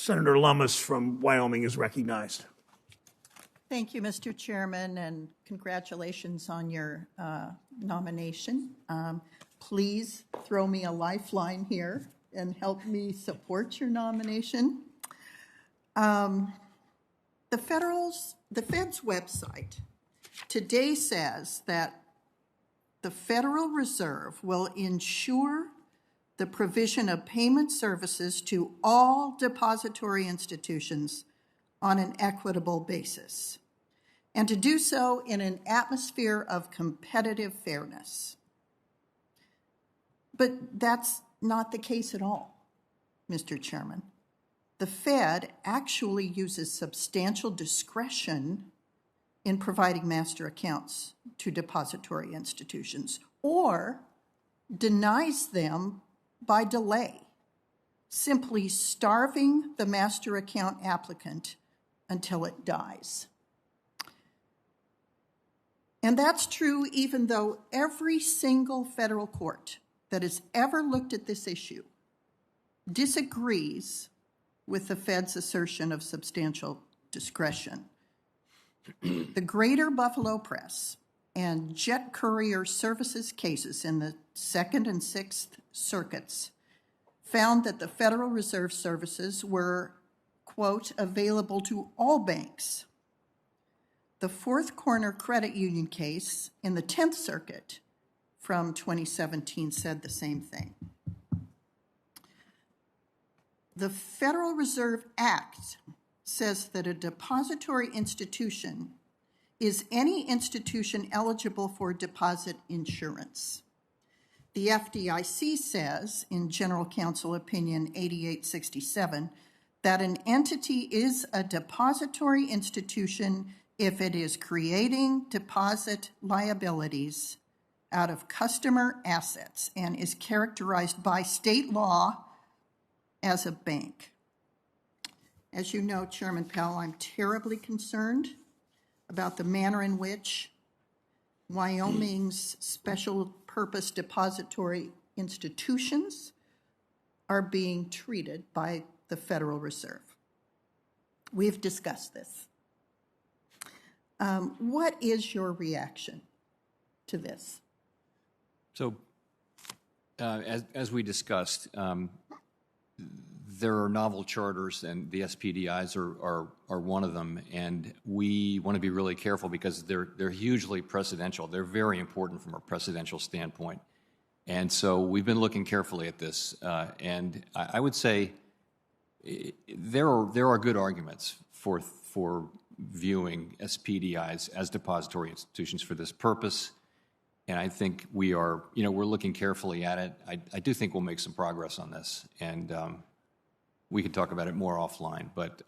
Senator Lummis from Wyoming is recognized. Thank you, Mr. Chairman, and congratulations on your nomination. Please throw me a lifeline here and help me support your nomination. The Fed's website today says that the Federal Reserve will ensure the provision of payment services to all depository institutions on an equitable basis, and to do so in an atmosphere of competitive fairness. But that's not the case at all, Mr. Chairman. The Fed actually uses substantial discretion in providing master accounts to depository institutions, or denies them by delay, simply starving the master account applicant until it dies. And that's true even though every single federal court that has ever looked at this issue disagrees with the Fed's assertion of substantial discretion. The Greater Buffalo Press and Jet Courier Services cases in the Second and Sixth Circuits found that the Federal Reserve services were, quote, available to all banks. The Fourth Corner Credit Union case in the 10th Circuit from 2017 said the same thing. The Federal Reserve Act says that a depository institution is any institution eligible for deposit insurance. The FDIC says, in General Counsel Opinion 8867, that an entity is a depository institution if it is creating deposit liabilities out of customer assets and is characterized by state law as a bank. As you know, Chairman Powell, I'm terribly concerned about the manner in which Wyoming's special purpose depository institutions are being treated by the Federal Reserve. We've discussed this. What is your reaction to this? So, as we discussed, there are novel charters, and the SPDIs are one of them, and we want to be really careful because they're hugely precedential. They're very important from a precedential standpoint, and so we've been looking carefully at this. And I would say there are good arguments for viewing SPDIs as depository institutions for this purpose. And I think we're looking carefully at it. I do think we'll make some progress on this, and we can talk about it more offline. But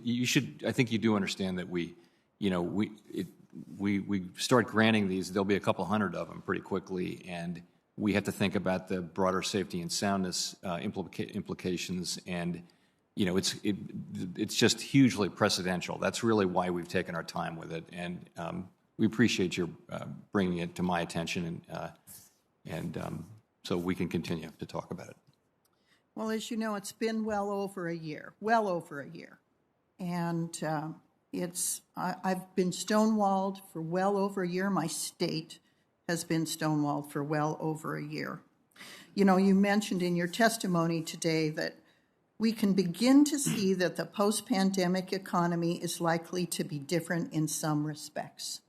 you should. I think you do understand that we start granting these. There'll be a couple hundred of them pretty quickly, and we have to think about the broader safety and soundness implications. And it's just hugely precedential. That's really why we've taken our time with it, and we appreciate your bringing it to my attention, and so we can continue to talk about it. Well, as you know, it's been well over a year, and I've been stonewalled for well over a year. My state has been stonewalled for well over a year. You know, you mentioned in your testimony today that we can begin to see that the post-pandemic economy is likely to be different in some respects.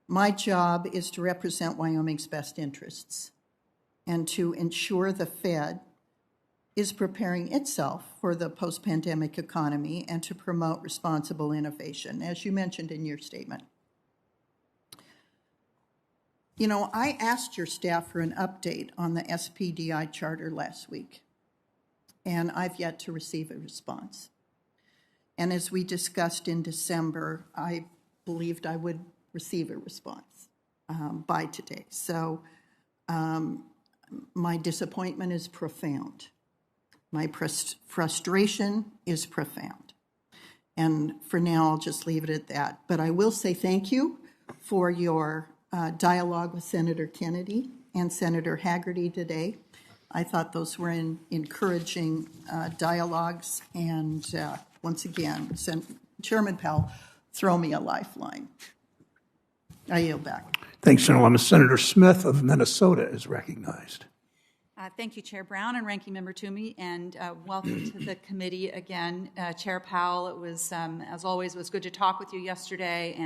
My job is to represent Wyoming's best interests and to ensure the Fed is preparing itself for the post-pandemic economy and to promote responsible innovation, as you mentioned in your statement. You know, I asked your staff for an update on the SPDI charter last week, and I've yet to receive a response. And as we discussed in December, I believed I would receive a response by today. So my disappointment is profound. My frustration is profound. And for now, I'll just leave it at that. But I will say thank you for your dialogue with Senator Kennedy and Senator Hagerty today. I thought those were encouraging dialogues, and once again, Chairman Powell, throw me a lifeline. I yield back. Thanks, Senator Lummis. Senator Smith of Minnesota is recognized. Thank you, Chair Brown and Ranking Member Toomey, and welcome to the committee again. Chair Powell, it was, as always, was good to talk with you yesterday.